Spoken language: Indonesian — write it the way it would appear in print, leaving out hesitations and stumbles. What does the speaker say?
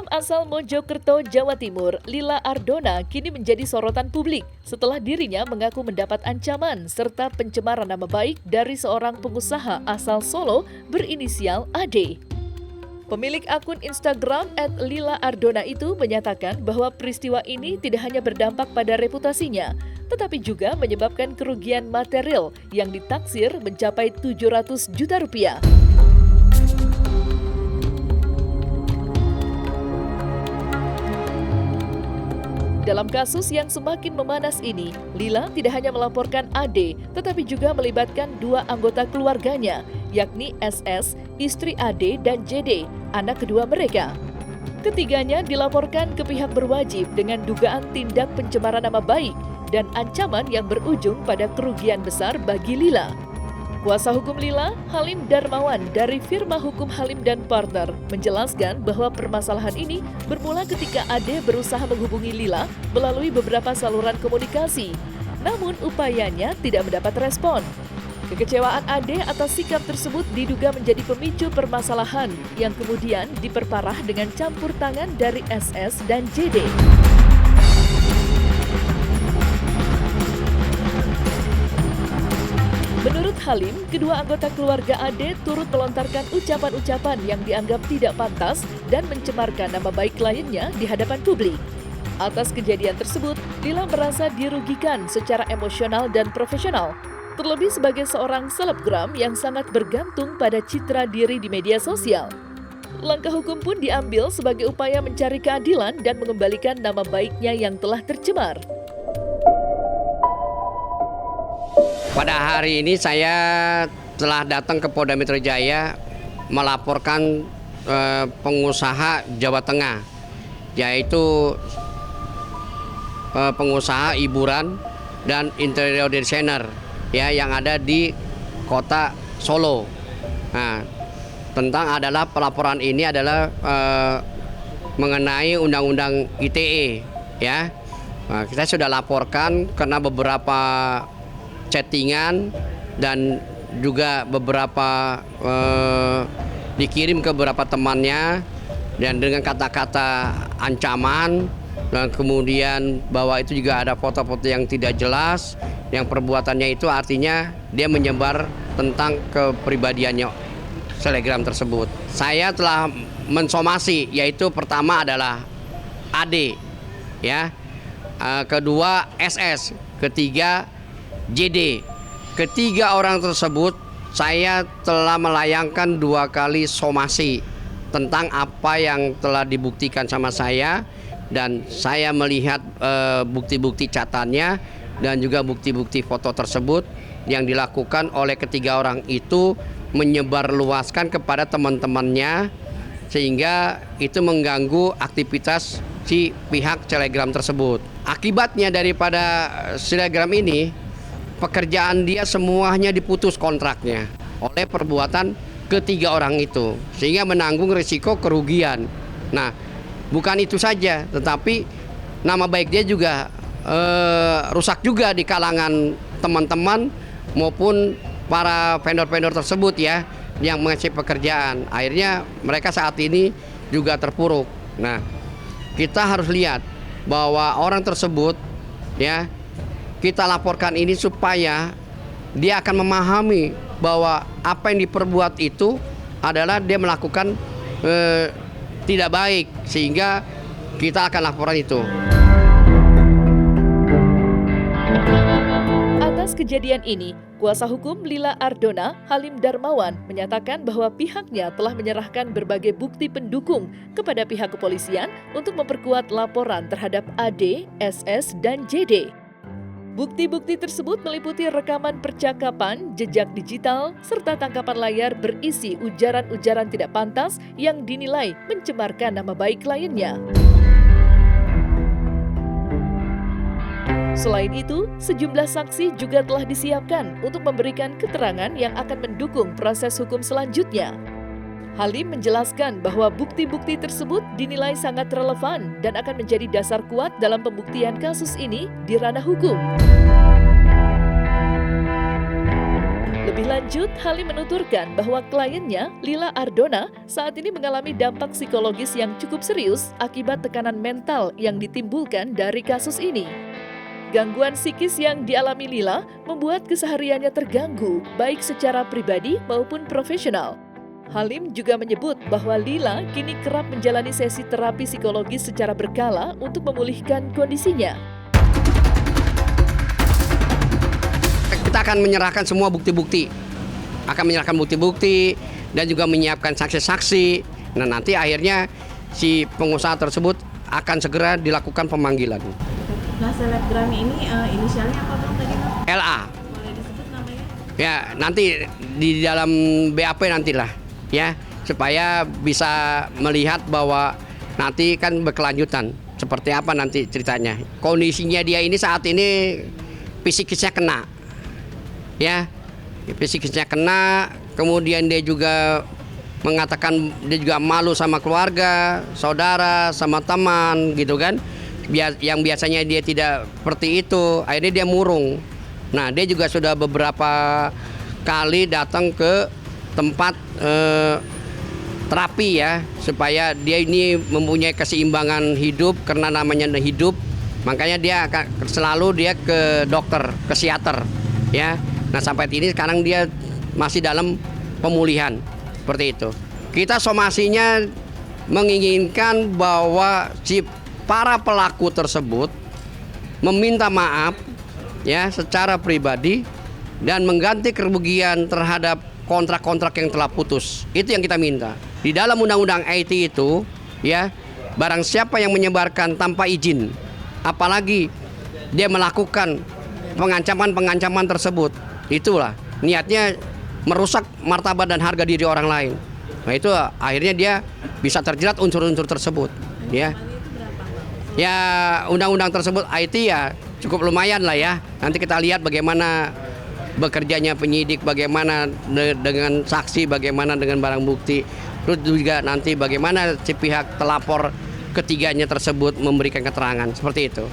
asal Mojokerto, Jawa Timur, Lila Ardona kini menjadi sorotan publik setelah dirinya mengaku mendapat ancaman serta pencemaran nama baik dari seorang pengusaha asal Solo berinisial AD. Pemilik akun Instagram @lila_ardona itu menyatakan bahwa peristiwa ini tidak hanya berdampak pada reputasinya, tetapi juga menyebabkan kerugian material yang ditaksir mencapai 700 juta rupiah. Dalam kasus yang semakin memanas ini, Lila tidak hanya melaporkan AD, tetapi juga melibatkan dua anggota keluarganya, yakni SS, istri AD, dan JD, anak kedua mereka. Ketiganya dilaporkan ke pihak berwajib dengan dugaan tindak pencemaran nama baik dan ancaman yang berujung pada kerugian besar bagi Lila. Kuasa hukum Lila, Halim Darmawan dari firma hukum Halim dan Partner, menjelaskan bahwa permasalahan ini bermula ketika Ade berusaha menghubungi Lila melalui beberapa saluran komunikasi. Namun upayanya tidak mendapat respon. Kekecewaan Ade atas sikap tersebut diduga menjadi pemicu permasalahan yang kemudian diperparah dengan campur tangan dari SS dan JD. Menurut Halim, kedua anggota keluarga Ade turut melontarkan ucapan-ucapan yang dianggap tidak pantas dan mencemarkan nama baik kliennya di hadapan publik. Atas kejadian tersebut, Lila merasa dirugikan secara emosional dan profesional, terlebih sebagai seorang selebgram yang sangat bergantung pada citra diri di media sosial. Langkah hukum pun diambil sebagai upaya mencari keadilan dan mengembalikan nama baiknya yang telah tercemar. Pada hari ini saya telah datang ke Polda Metro Jaya melaporkan pengusaha Jawa Tengah, yaitu pengusaha hiburan dan interior designer ya yang ada di kota Solo. Nah, adalah pelaporan ini adalah mengenai Undang-Undang ITE ya. Nah, kita sudah laporkan karena beberapa chattingan dan juga beberapa dikirim ke beberapa temannya dan dengan kata-kata ancaman, dan kemudian bahwa itu juga ada foto-foto yang tidak jelas, yang perbuatannya itu artinya dia menyebar tentang kepribadiannya selebgram tersebut. Saya telah mensomasi, yaitu pertama adalah AD ya, kedua SS, ketiga JD. Ketiga orang tersebut saya telah melayangkan 2 kali somasi tentang apa yang telah dibuktikan sama saya, dan saya melihat bukti-bukti catatannya dan juga bukti-bukti foto tersebut yang dilakukan oleh ketiga orang itu menyebarluaskan kepada teman-temannya, sehingga itu mengganggu aktivitas si pihak selebgram tersebut. Akibatnya daripada selebgram ini, pekerjaan dia semuanya diputus kontraknya oleh perbuatan ketiga orang itu, sehingga menanggung risiko kerugian. Nah, bukan itu saja, tetapi nama baik dia juga rusak juga di kalangan teman-teman maupun para vendor-vendor tersebut ya yang mengasih pekerjaan. Akhirnya mereka saat ini juga terpuruk. Nah, kita harus lihat bahwa orang tersebut ya, kita laporkan ini supaya dia akan memahami bahwa apa yang diperbuat itu adalah dia melakukan tidak baik, sehingga kita akan laporan itu. Atas kejadian ini, kuasa hukum Lila Ardona, Halim Darmawan, menyatakan bahwa pihaknya telah menyerahkan berbagai bukti pendukung kepada pihak kepolisian untuk memperkuat laporan terhadap AD, SS, dan JD. Bukti-bukti tersebut meliputi rekaman percakapan, jejak digital, serta tangkapan layar berisi ujaran-ujaran tidak pantas yang dinilai mencemarkan nama baik kliennya. Selain itu, sejumlah saksi juga telah disiapkan untuk memberikan keterangan yang akan mendukung proses hukum selanjutnya. Halim menjelaskan bahwa bukti-bukti tersebut dinilai sangat relevan dan akan menjadi dasar kuat dalam pembuktian kasus ini di ranah hukum. Lebih lanjut, lanjut, Halim menuturkan bahwa kliennya, Lila Ardona, saat ini mengalami dampak psikologis yang cukup serius akibat tekanan mental yang ditimbulkan dari kasus ini. Gangguan psikis yang dialami Lila membuat kesehariannya terganggu, baik secara pribadi maupun profesional. Halim juga menyebut bahwa Lila kini kerap menjalani sesi terapi psikologis secara berkala untuk memulihkan kondisinya. Kita akan menyerahkan semua bukti-bukti, dan juga menyiapkan saksi-saksi. Nah, nanti akhirnya si pengusaha tersebut akan segera dilakukan pemanggilan. Nah, selebgram ini inisialnya apa Bang tadi? LA. Boleh disebut namanya? Ya, nanti di dalam BAP nantilah ya, supaya bisa melihat bahwa nanti kan berkelanjutan seperti apa nanti ceritanya. Kondisinya dia ini saat ini psikisnya kena. Ya, psikisnya kena, kemudian dia juga mengatakan dia juga malu sama keluarga, saudara, sama teman gitu kan. Yang biasanya dia tidak seperti itu, akhirnya dia murung. Nah, dia juga sudah beberapa kali datang ke tempat terapi ya, supaya dia ini mempunyai keseimbangan hidup, karena namanya hidup, makanya dia akan selalu dia ke dokter, ke psikiater ya. Nah, sampai ini sekarang dia masih dalam pemulihan seperti itu. Kita somasinya menginginkan bahwa si para pelaku tersebut meminta maaf ya secara pribadi dan mengganti kerugian terhadap kontrak-kontrak yang telah putus. Itu yang kita minta. Di dalam undang-undang IT itu ya, barang siapa yang menyebarkan tanpa izin, apalagi dia melakukan pengancaman tersebut, itulah niatnya merusak martabat dan harga diri orang lain. Nah, itu akhirnya dia bisa terjerat unsur-unsur tersebut ya. Ya, undang-undang tersebut IT ya cukup lumayan lah ya. Nanti kita lihat bagaimana bekerjanya penyidik, bagaimana dengan saksi, bagaimana dengan barang bukti. Terus juga nanti bagaimana si pihak telapor ketiganya tersebut memberikan keterangan, seperti itu.